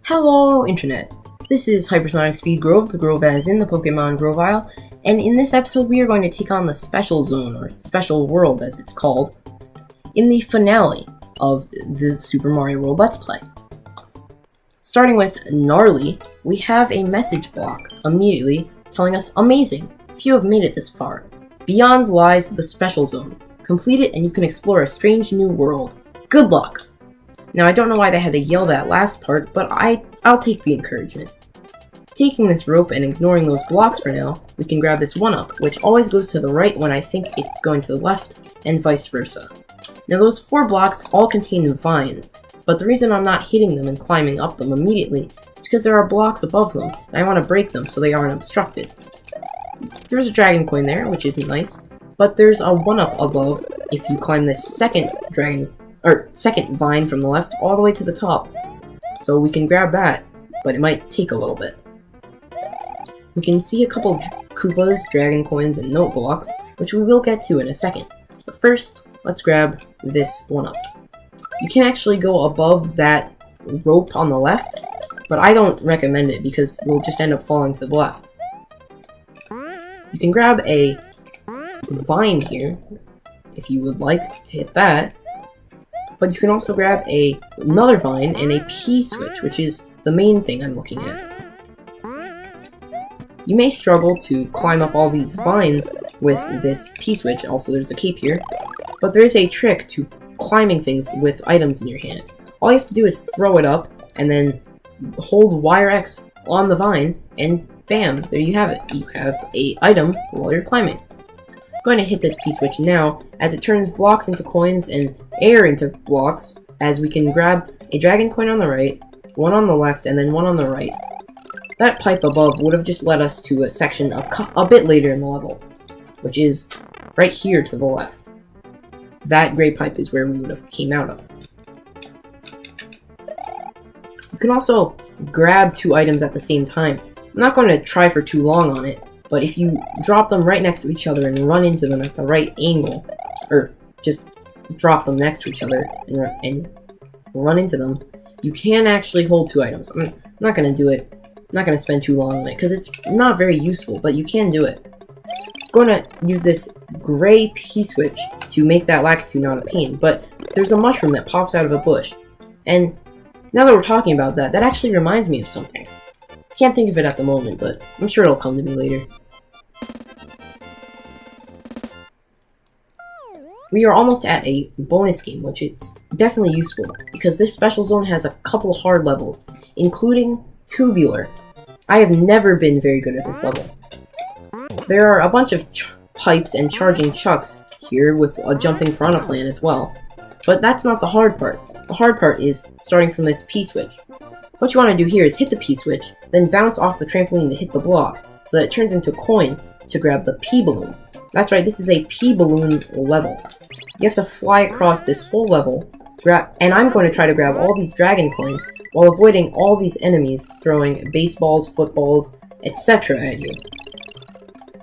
Hello, Internet! This is HyperSonicSpeedGrov, the Grov as in the Pokémon Grovyle, and in this episode we are going to take on the Special Zone, or Special World as it's called, in the finale of the Super Mario World Let's Play. Starting with Gnarly, we have a message block immediately telling us, amazing! Few have made it this far. Beyond lies the Special Zone. Complete it and you can explore a strange new world. Good luck! Now, I don't know why they had to yell that last part, but I'll take the encouragement. Taking this rope and ignoring those blocks for now, we can grab this 1-up, which always goes to the right when I think it's going to the left, and vice versa. Now, those 4 blocks all contain vines, but the reason I'm not hitting them and climbing up them immediately is because there are blocks above them, and I want to break them so they aren't obstructed. There's a dragon coin there, which is nice, but there's a 1-up above if you climb this second vine from the left all the way to the top. So we can grab that, but it might take a little bit. We can see a couple Koopas, dragon coins, and note blocks, which we will get to in a second. But first, let's grab this 1-up. You can actually go above that rope on the left, but I don't recommend it because you'll just end up falling to the left. You can grab a vine here, if you would like to hit that, but you can also grab another vine and a P-switch, which is the main thing I'm looking at. You may struggle to climb up all these vines with this P-switch, also there's a cape here, but there is a trick to climbing things with items in your hand. All you have to do is throw it up, and then hold wire X on the vine, and bam, there you have it. You have an item while you're climbing. I'm going to hit this P-switch now, as it turns blocks into coins and air into blocks, as we can grab a dragon coin on the right, one on the left, and then one on the right. That pipe above would have just led us to a section a bit later in the level, which is right here to the left. That gray pipe is where we would have came out of. You can also grab 2 items at the same time. I'm not going to try for too long on it, but if you drop them right next to each other and run into them at the right angle, or just drop them next to each other and run into them, you can actually hold 2 items. I'm not going to do it. I'm not going to spend too long on it, because it's not very useful, but you can do it. I'm going to use this gray P-switch to make that Lakitu not a pain, but there's a mushroom that pops out of a bush. And now that we're talking about that, that actually reminds me of something. Can't think of it at the moment, but I'm sure it'll come to me later. We are almost at a bonus game, which is definitely useful, because this special zone has a couple hard levels, including Tubular. I have never been very good at this level. There are a bunch of pipes and charging chucks here with a jumping piranha plant as well, but that's not the hard part. The hard part is starting from this P-switch. What you want to do here is hit the P-switch, then bounce off the trampoline to hit the block, so that it turns into a coin to grab the P-balloon. That's right, this is a P-balloon level. You have to fly across this whole level, and I'm going to try to grab all these dragon coins while avoiding all these enemies throwing baseballs, footballs, etc. at you.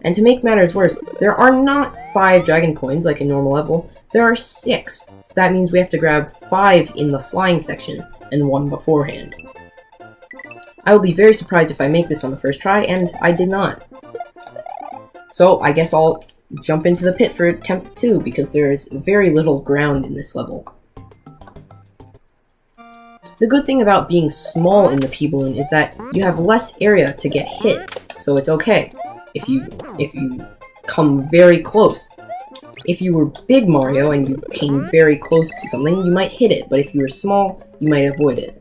And to make matters worse, there are not 5 dragon coins like a normal level, there are 6, so that means we have to grab 5 in the flying section and 1 beforehand. I will be very surprised if I make this on the first try, and I did not. So I guess I'll jump into the pit for attempt 2, because there is very little ground in this level. The good thing about being small in the P-balloon is that you have less area to get hit, so it's okay if you come very close. If you were Big Mario and you came very close to something, you might hit it, but if you were small, you might avoid it.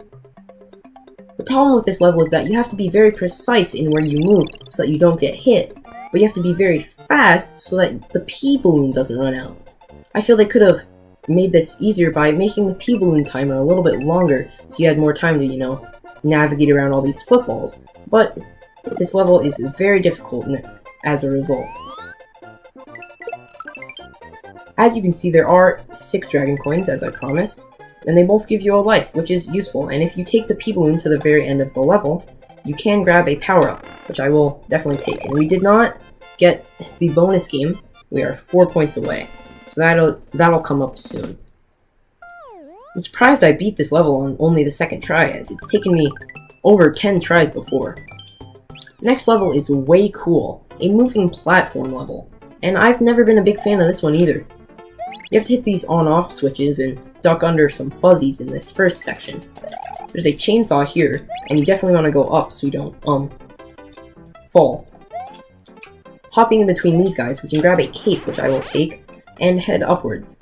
The problem with this level is that you have to be very precise in where you move so that you don't get hit, but you have to be very fast so that the P-balloon doesn't run out. I feel they could have made this easier by making the P-balloon timer a little bit longer so you had more time to, navigate around all these footballs, but this level is very difficult as a result. As you can see, there are 6 dragon coins, as I promised, and they both give you a life, which is useful, and if you take the P-balloon to the very end of the level, you can grab a power-up, which I will definitely take. And we did not get the bonus game. We are 4 points away, so that'll come up soon. I'm surprised I beat this level on only the second try, as it's taken me over 10 tries before. Next level is way cool, a moving platform level, and I've never been a big fan of this one either. You have to hit these on-off switches and duck under some fuzzies in this first section. There's a chainsaw here, and you definitely want to go up so you don't, fall. Hopping in between these guys, we can grab a cape, which I will take, and head upwards.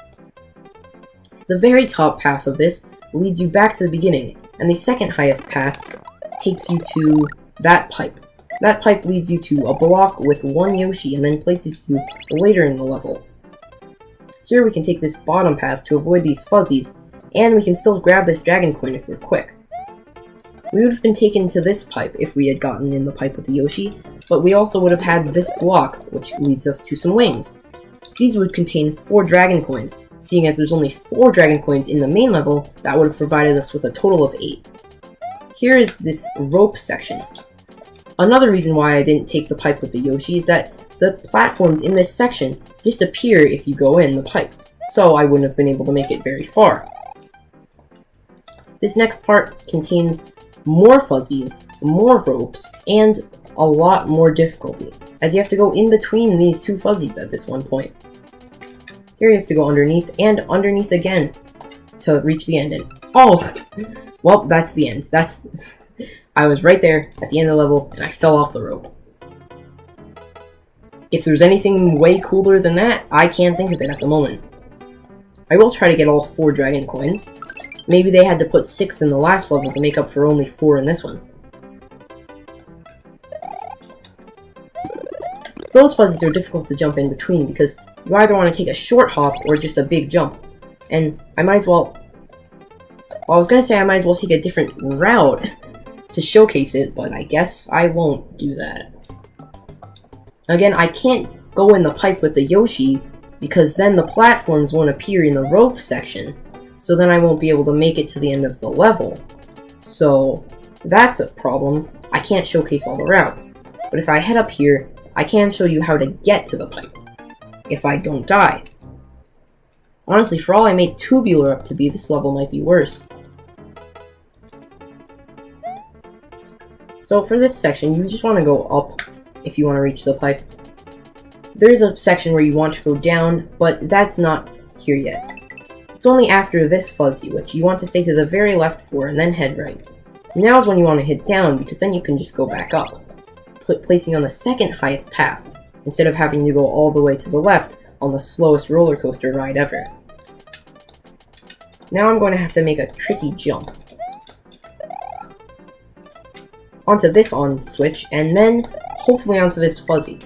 The very top path of this leads you back to the beginning, and the second highest path takes you to that pipe. That pipe leads you to a block with one Yoshi and then places you later in the level. Here we can take this bottom path to avoid these fuzzies, and we can still grab this dragon coin if we're quick. We would have been taken to this pipe if we had gotten in the pipe with the Yoshi, but we also would have had this block, which leads us to some wings. These would contain 4 dragon coins. Seeing as there's only 4 dragon coins in the main level, that would have provided us with a total of 8. Here is this rope section. Another reason why I didn't take the pipe with the Yoshi is that the platforms in this section disappear if you go in the pipe, so I wouldn't have been able to make it very far. This next part contains more fuzzies, more ropes, and a lot more difficulty, as you have to go in between these 2 fuzzies at this one point. Here you have to go underneath and underneath again to reach the end. And oh, well, that's the end. I was right there at the end of the level, and I fell off the rope. If there's anything way cooler than that, I can't think of it at the moment. I will try to get all 4 dragon coins. Maybe they had to put 6 in the last level to make up for only 4 in this one. Those fuzzies are difficult to jump in between because you either want to take a short hop or just a big jump. And I might as well... Well, I was going to say I might as well take a different route to showcase it, but I guess I won't do that. Again, I can't go in the pipe with the Yoshi because then the platforms won't appear in the rope section, so then I won't be able to make it to the end of the level. So that's a problem. I can't showcase all the routes. But if I head up here, I can show you how to get to the pipe, if I don't die. Honestly, for all I made Tubular up to be, this level might be worse. So for this section, you just want to go up if you want to reach the pipe. There's a section where you want to go down, but that's not here yet. It's only after this fuzzy, which you want to stay to the very left for and then head right. Now is when you want to hit down, because then you can just go back up, placing on the second highest path, instead of having to go all the way to the left on the slowest roller coaster ride ever. Now I'm going to have to make a tricky jump onto this on switch, and then hopefully onto this fuzzy.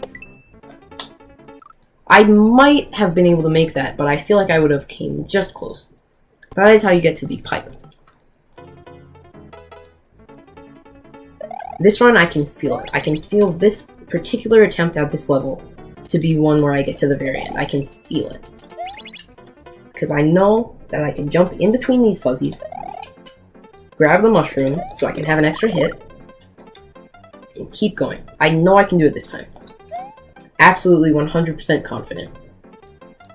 I might have been able to make that, but I feel like I would have came just close. But that is how you get to the pipe. This run, I can feel it. I can feel this particular attempt at this level to be one where I get to the very end. I can feel it. Because I know that I can jump in between these fuzzies, grab the mushroom so I can have an extra hit, and keep going. I know I can do it this time. Absolutely 100% confident.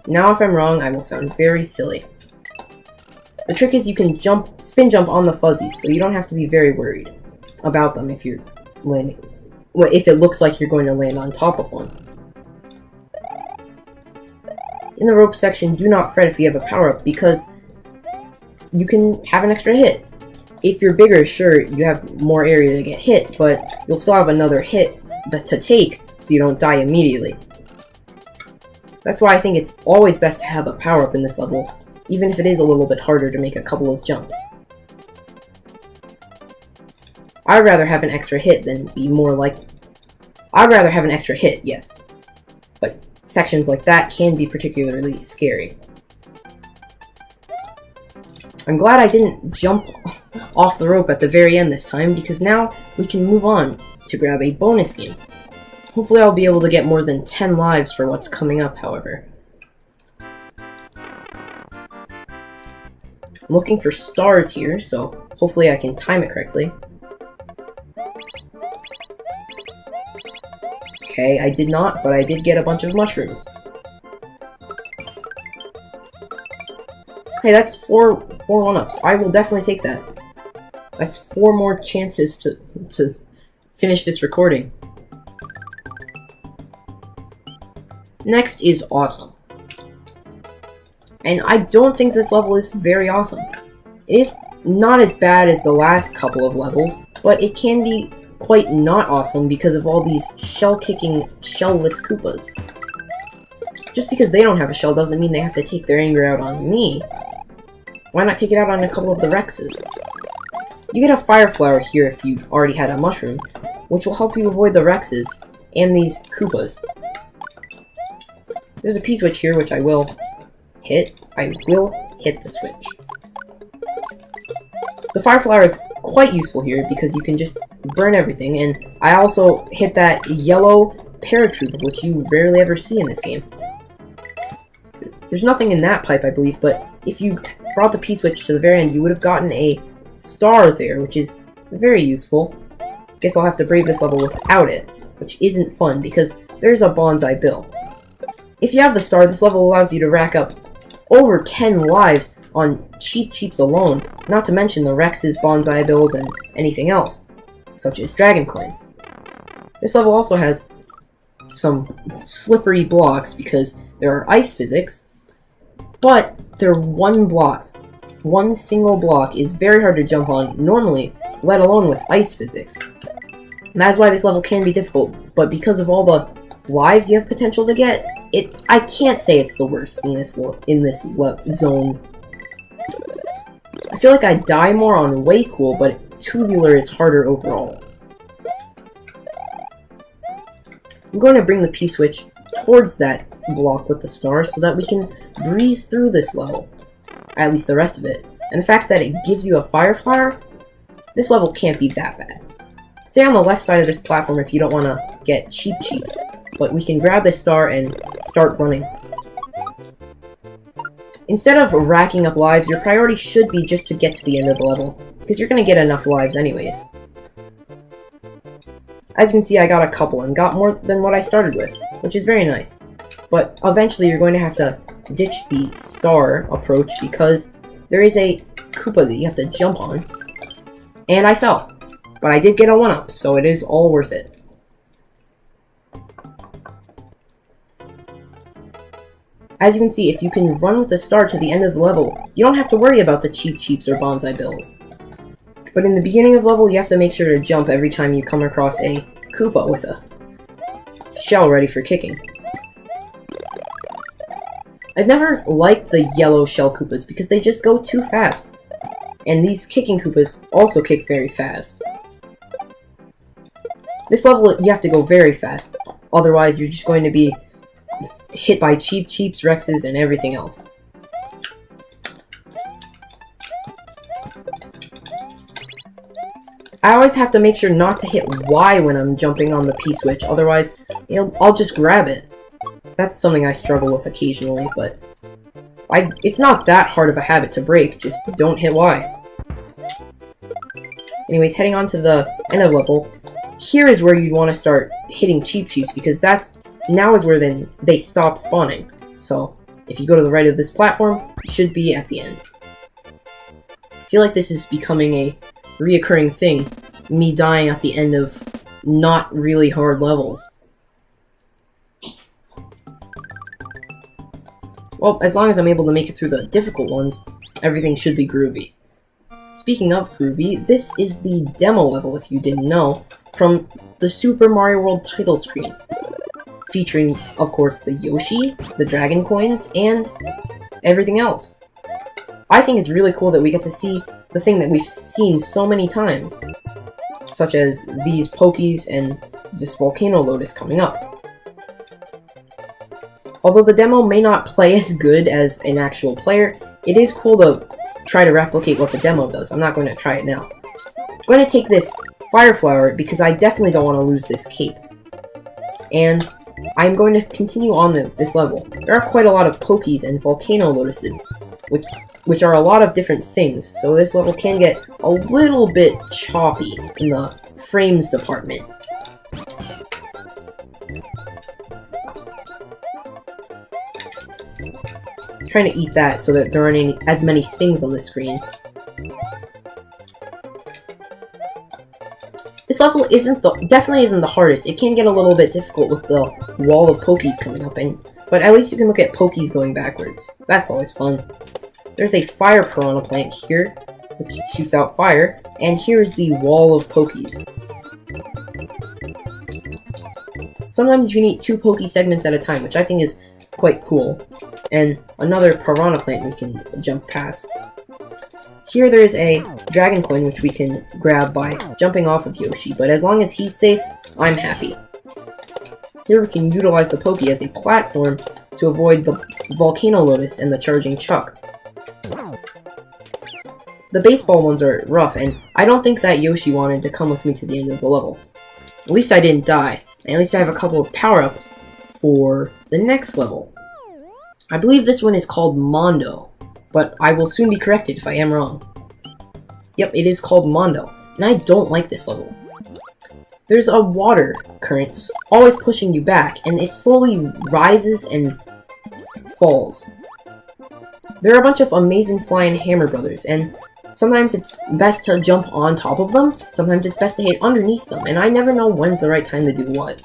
Now if I'm wrong, I will sound very silly. The trick is you can spin jump on the fuzzies, so you don't have to be very worried about them if you're landing. Well, if it looks like you're going to land on top of one. In the rope section, do not fret if you have a power-up, because you can have an extra hit. If you're bigger, sure, you have more area to get hit, but you'll still have another hit to take, so you don't die immediately. That's why I think it's always best to have a power-up in this level, even if it is a little bit harder to make a couple of jumps. I'd rather have an extra hit than be more like... I'd rather have an extra hit, yes. But sections like that can be particularly scary. I'm glad I didn't jump off the rope at the very end this time, because now we can move on to grab a bonus game. Hopefully I'll be able to get more than 10 lives for what's coming up, however. I'm looking for stars here, so hopefully I can time it correctly. Okay, I did not, but I did get a bunch of mushrooms. Hey, that's four one-ups. I will definitely take that. That's 4 more chances to finish this recording. Next is awesome. And I don't think this level is very awesome. It is not as bad as the last couple of levels, but it can be quite not awesome because of all these shell-kicking, shell-less Koopas. Just because they don't have a shell doesn't mean they have to take their anger out on me. Why not take it out on a couple of the Rexes? You get a fire flower here if you already had a mushroom, which will help you avoid the Rexes and these Koopas. There's a P-switch here, which I will hit. I will hit the switch. The fire flower is quite useful here because you can just burn everything, and I also hit that yellow paratrooper, which you rarely ever see in this game. There's nothing in that pipe, I believe, but if you brought the P-switch to the very end, you would have gotten a star there, which is very useful. Guess I'll have to brave this level without it, which isn't fun because there's a Bonsai Bill. If you have the star, this level allows you to rack up over 10 lives on Cheep Cheeps alone, not to mention the Rex's Bonsai Bills and anything else, such as Dragon Coins. This level also has some slippery blocks because there are ice physics, but they're 1 blocks. 1 single block is very hard to jump on normally, let alone with ice physics. And that's why this level can be difficult, but because of all the lives you have potential to get, I can't say it's the worst in this zone. I feel like I die more on Way Cool, but Tubular is harder overall. I'm going to bring the P-switch towards that block with the star so that we can breeze through this level. At least the rest of it. And the fact that it gives you a fire flower, this level can't be that bad. Stay on the left side of this platform if you don't want to get Cheep Cheeped, but we can grab this star and start running. Instead of racking up lives, your priority should be just to get to the end of the level, because you're going to get enough lives anyways. As you can see, I got a couple and got more than what I started with, which is very nice. But eventually you're going to have to ditch the star approach because there is a Koopa that you have to jump on. And I fell. But I did get a 1-up, so it is all worth it. As you can see, if you can run with the star to the end of the level, you don't have to worry about the Cheep Cheeps or Bonsai Bills. But in the beginning of the level, you have to make sure to jump every time you come across a Koopa with a shell ready for kicking. I've never liked the yellow shell Koopas because they just go too fast. And these kicking Koopas also kick very fast. This level, you have to go very fast. Otherwise, you're just going to be hit by Cheep Cheeps, Rexes, and everything else. I always have to make sure not to hit Y when I'm jumping on the P-switch, otherwise I'll just grab it. That's something I struggle with occasionally, but it's not that hard of a habit to break, just don't hit Y. Anyways, heading on to the end of the level, here is where you'd want to start hitting Cheep Cheeps, because now is where then they stop spawning. So, if you go to the right of this platform, you should be at the end. I feel like this is becoming a reoccurring thing, me dying at the end of not really hard levels. Well, as long as I'm able to make it through the difficult ones, everything should be groovy. Speaking of groovy, this is the demo level, if you didn't know, from the Super Mario World title screen. Featuring, of course, the Yoshi, the Dragon Coins, and everything else. I think it's really cool that we get to see the thing that we've seen so many times, such as these Pokies and this Volcano Lotus coming up. Although the demo may not play as good as an actual player, it is cool to try to replicate what the demo does. I'm not going to try it now. I'm going to take this Fire Flower because I definitely don't want to lose this cape. And I'm going to continue on this level. There are quite a lot of Pokies and Volcano Lotuses, which are a lot of different things, so this level can get a little bit choppy in the frames department. I'm trying to eat that so that there aren't as many things on the screen. This level definitely isn't the hardest. It can get a little bit difficult with the wall of Pokies coming up, but at least you can look at Pokies going backwards. That's always fun. There's a fire piranha plant here, which shoots out fire, and here's the wall of Pokies. Sometimes you can eat 2 Poke segments at a time, which I think is quite cool. And another piranha plant we can jump past. Here there is a dragon coin which we can grab by jumping off of Yoshi, but as long as he's safe, I'm happy. Here we can utilize the Poke as a platform to avoid the Volcano Lotus and the Charging Chuck. The baseball ones are rough, and I don't think that Yoshi wanted to come with me to the end of the level. At least I didn't die, and at least I have a couple of power-ups for the next level. I believe this one is called Mondo, but I will soon be corrected if I am wrong. Yep, it is called Mondo, and I don't like this level. There's a water current always pushing you back, and it slowly rises and falls. There are a bunch of amazing flying hammer brothers, and sometimes it's best to jump on top of them, sometimes it's best to hit underneath them, and I never know when's the right time to do what.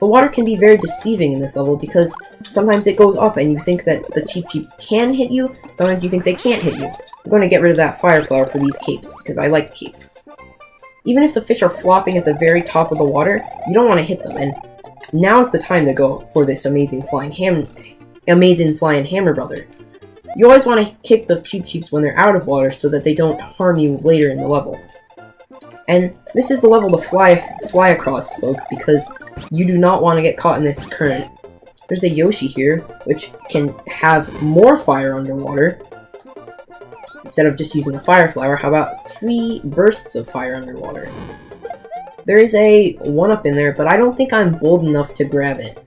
The water can be very deceiving in this level because sometimes it goes up and you think that the Cheep Cheeps can hit you, sometimes you think they can't hit you. I'm going to get rid of that fire flower for these capes because I like capes. Even if the fish are flopping at the very top of the water, you don't want to hit them, and now's the time to go for this amazing flying hammer brother. You always want to kick the Cheep Cheeps when they're out of water so that they don't harm you later in the level. And this is the level to fly across, folks, because you do not want to get caught in this current. There's a Yoshi here, which can have more fire underwater. Instead of just using a fire flower, how about 3 bursts of fire underwater? There is a 1-up in there, but I don't think I'm bold enough to grab it.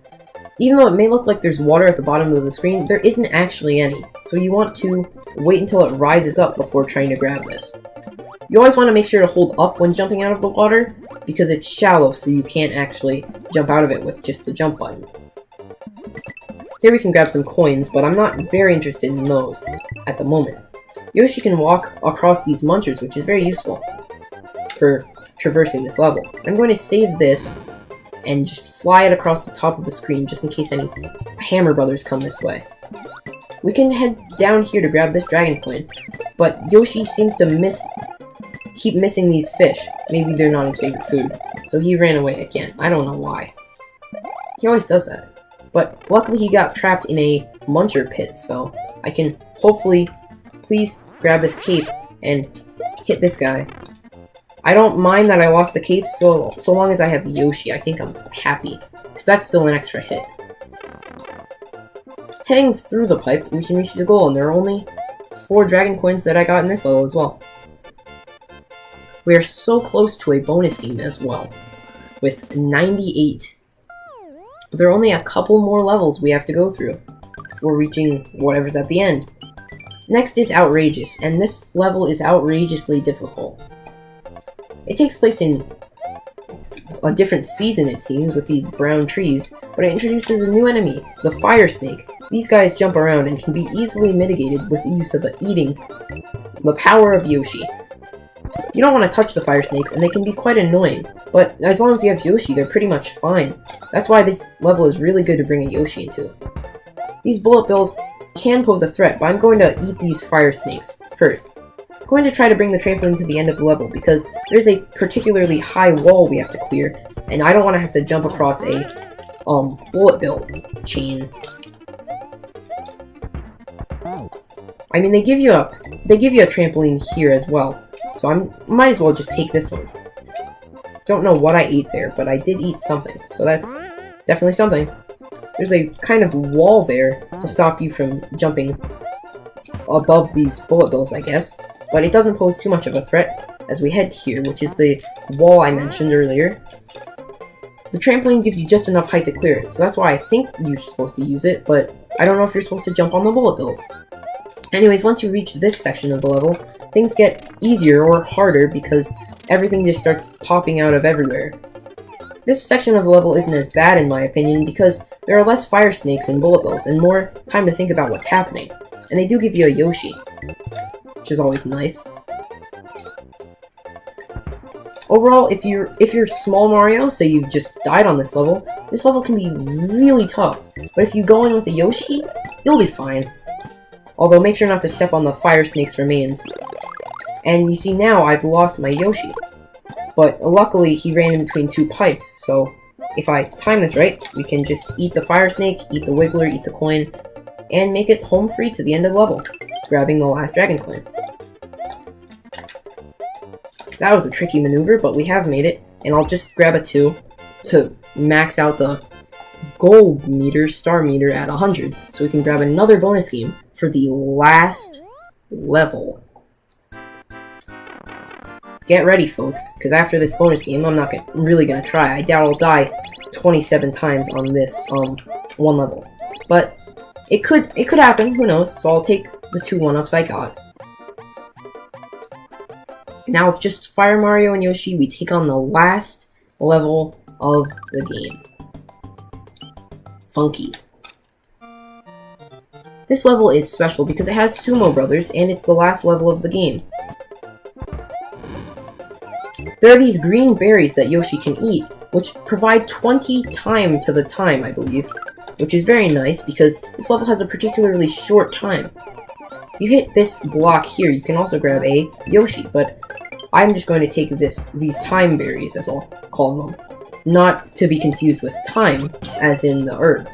Even though it may look like there's water at the bottom of the screen, there isn't actually any, so you want to wait until it rises up before trying to grab this. You always want to make sure to hold up when jumping out of the water, because it's shallow so you can't actually jump out of it with just the jump button. Here we can grab some coins, but I'm not very interested in those at the moment. Yoshi can walk across these munchers, which is very useful for traversing this level. I'm going to save this and just fly it across the top of the screen just in case any Hammer Brothers come this way. We can head down here to grab this dragon coin, but Yoshi seems to keep missing these fish. Maybe they're not his favorite food, so he ran away again. I don't know why. He always does that. But luckily he got trapped in a muncher pit, so I can hopefully please grab this cape and hit this guy. I don't mind that I lost the cape so long as I have Yoshi. I think I'm happy, because that's still an extra hit. Heading through the pipe, we can reach the goal, and there are only 4 dragon coins that I got in this level as well. We are so close to a bonus game as well, with 98. But there are only a couple more levels we have to go through before reaching whatever's at the end. Next is Outrageous, and this level is outrageously difficult. It takes place in a different season, it seems, with these brown trees, but it introduces a new enemy, the Fire Snake. These guys jump around and can be easily mitigated with the use of eating the power of Yoshi. You don't want to touch the fire snakes, and they can be quite annoying, but as long as you have Yoshi, they're pretty much fine. That's why this level is really good to bring a Yoshi into. These bullet bills can pose a threat, but I'm going to eat these fire snakes first. I'm going to try to bring the trampoline to the end of the level, because there's a particularly high wall we have to clear, and I don't want to have to jump across a bullet bill chain. I mean, they give you a trampoline here as well. So I might as well just take this one. Don't know what I ate there, but I did eat something, so that's definitely something. There's a kind of wall there to stop you from jumping above these bullet bills, I guess, but it doesn't pose too much of a threat as we head here, which is the wall I mentioned earlier. The trampoline gives you just enough height to clear it, so that's why I think you're supposed to use it, but I don't know if you're supposed to jump on the bullet bills. Anyways, once you reach this section of the level, things get easier or harder because everything just starts popping out of everywhere. This section of the level isn't as bad in my opinion because there are less fire snakes and bullet bills and more time to think about what's happening. And they do give you a Yoshi, which is always nice. Overall, if you're small Mario, so you've just died on this level can be really tough. But if you go in with a Yoshi, you'll be fine. Although make sure not to step on the fire snake's remains. And you see now I've lost my Yoshi. But luckily he ran in between two pipes, so if I time this right, we can just eat the fire snake, eat the wiggler, eat the coin, and make it home free to the end of the level, grabbing the last dragon coin. That was a tricky maneuver, but we have made it, and I'll just grab a 2 to max out the gold meter, star meter at 100, so we can grab another bonus game for the last level. Get ready, folks, because after this bonus game, I'm not really gonna try. I doubt I'll die 27 times on this one level, but it could happen. Who knows? So I'll take the 2 1-ups I got. Now with just Fire Mario and Yoshi, we take on the last level of the game. Funky. This level is special because it has Sumo Brothers, and it's the last level of the game. There are these green berries that Yoshi can eat, which provide 20 time to the time, I believe, which is very nice because this level has a particularly short time. If you hit this block here, you can also grab a Yoshi, but I'm just going to take these time berries, as I'll call them, not to be confused with time, as in the herb.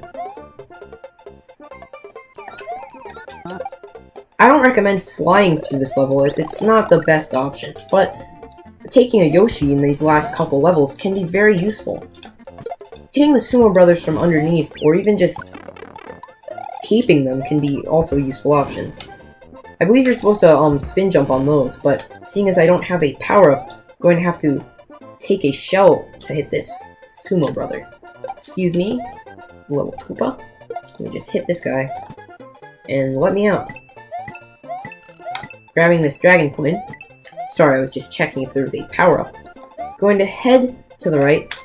I don't recommend flying through this level, as it's not the best option, but taking a Yoshi in these last couple levels can be very useful. Hitting the Sumo Brothers from underneath, or even just keeping them, can be also useful options. I believe you're supposed to spin jump on those, but seeing as I don't have a power-up, I'm going to have to take a shell to hit this Sumo Brother. Excuse me, little Koopa. Let me just hit this guy, and let me out. Grabbing this dragon coin. Sorry, I was just checking if there was a power-up. Going to head to the right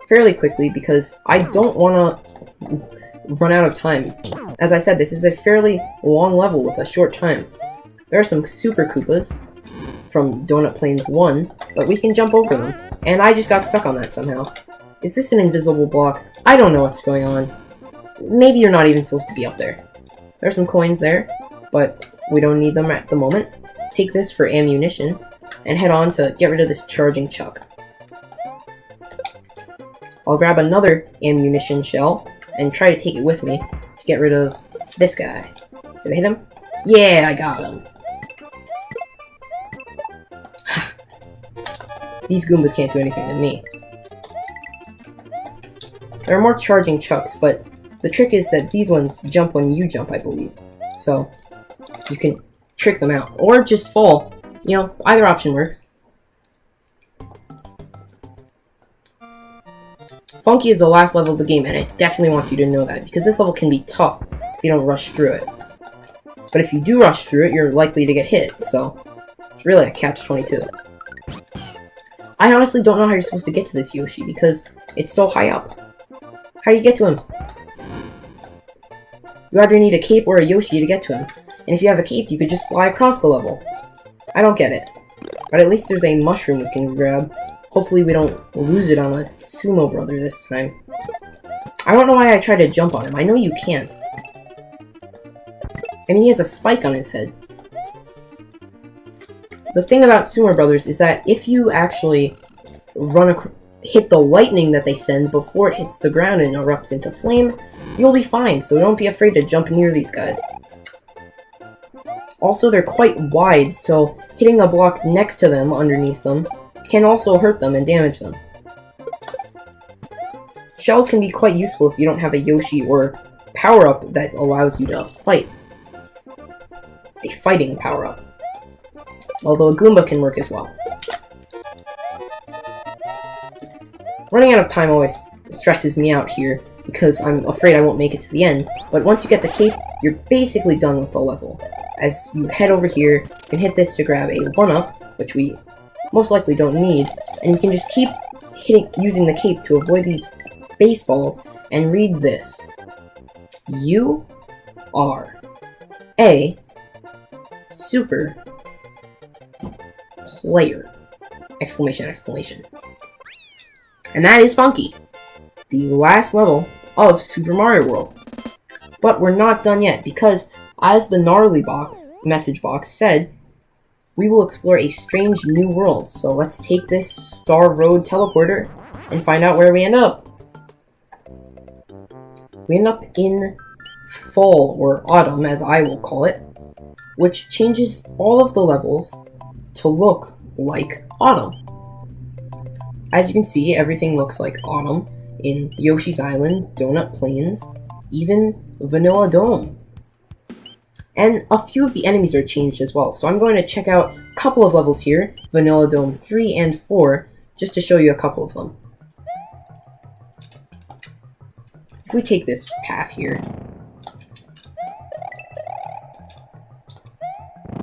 fairly quickly because I don't want to run out of time. As I said, this is a fairly long level with a short time. There are some Super Koopas from Donut Plains 1, but we can jump over them. And I just got stuck on that somehow. Is this an invisible block? I don't know what's going on. Maybe you're not even supposed to be up there. There are some coins there, but we don't need them at the moment. Take this for ammunition, and head on to get rid of this charging chuck. I'll grab another ammunition shell, and try to take it with me to get rid of this guy. Did I hit him? Yeah, I got him. These Goombas can't do anything to me. There are more charging chucks, but the trick is that these ones jump when you jump, I believe. So, you can trick them out. Or just fall. You know, either option works. Funky is the last level of the game, and it definitely wants you to know that, because this level can be tough if you don't rush through it. But if you do rush through it, you're likely to get hit, so it's really a catch-22. I honestly don't know how you're supposed to get to this Yoshi, because it's so high up. How do you get to him? You either need a cape or a Yoshi to get to him, and if you have a cape, you could just fly across the level. I don't get it. But at least there's a mushroom we can grab. Hopefully we don't lose it on a Sumo Brother this time. I don't know why I tried to jump on him. I know you can't. I mean, he has a spike on his head. The thing about Sumo Brothers is that if you actually hit the lightning that they send before it hits the ground and erupts into flame, you'll be fine, so don't be afraid to jump near these guys. Also, they're quite wide, so hitting a block next to them, underneath them, can also hurt them and damage them. Shells can be quite useful if you don't have a Yoshi or power-up that allows you to fight. A fighting power-up. Although a Goomba can work as well. Running out of time always stresses me out here, because I'm afraid I won't make it to the end, but once you get the cape, you're basically done with the level. As you head over here, you can hit this to grab a 1-up, which we most likely don't need, and you can just keep using the cape to avoid these baseballs, and read this. You are a super player! ! Exclamation, exclamation. And that is Funky, the last level of Super Mario World. But we're not done yet, because as the message box said, we will explore a strange new world. So let's take this Star Road teleporter and find out where we end up. We end up in fall, or autumn as I will call it, which changes all of the levels to look like autumn. As you can see, everything looks like autumn in Yoshi's Island, Donut Plains, even Vanilla Dome. And a few of the enemies are changed as well, so I'm going to check out a couple of levels here, Vanilla Dome 3 and 4, just to show you a couple of them. If we take this path here,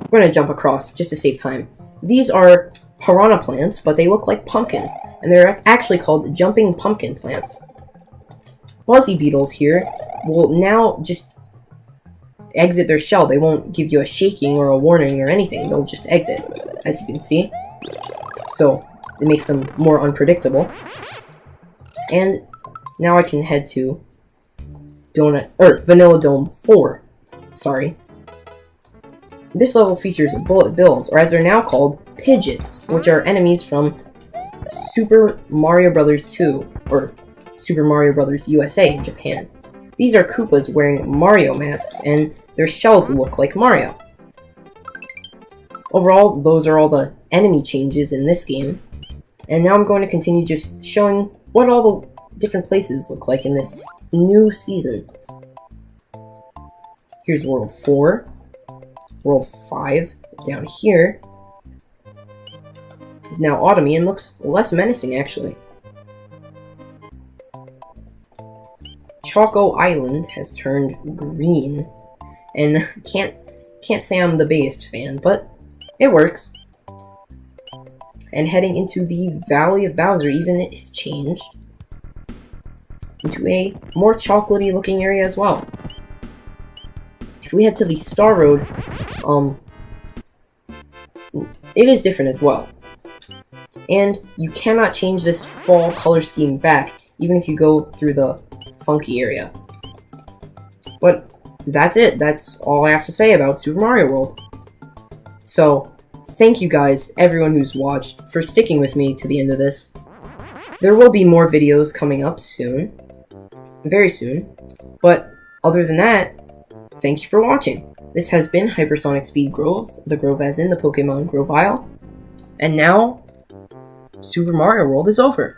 we're going to jump across just to save time. These are piranha plants, but they look like pumpkins, and they're actually called jumping pumpkin plants. Buzzy beetles here will now just exit their shell. They won't give you a shaking or a warning or anything. They'll just exit, as you can see. So it makes them more unpredictable. And now I can head to Vanilla Dome 4. Sorry. This level features bullet bills, or as they're now called, Pidgeots, which are enemies from Super Mario Bros. 2, or Super Mario Bros. USA in Japan. These are Koopas wearing Mario masks, and their shells look like Mario. Overall, those are all the enemy changes in this game. And now I'm going to continue just showing what all the different places look like in this new season. Here's World 4. World 5 down here is now autumny and looks less menacing, actually. Choco Island has turned green, and can't say I'm the biggest fan, but it works. And heading into the Valley of Bowser, even it has changed into a more chocolatey looking area as well. If we head to the Star Road, it is different as well. And you cannot change this fall color scheme back, even if you go through the funky area. But that's it. That's all I have to say about Super Mario World. So, thank you guys, everyone who's watched, for sticking with me to the end of this. There will be more videos coming up soon. Very soon. But, other than that, thank you for watching. This has been HyperSonicSpeedGrov, the Grov as in the Pokémon Grovyle. And now, Super Mario World is over.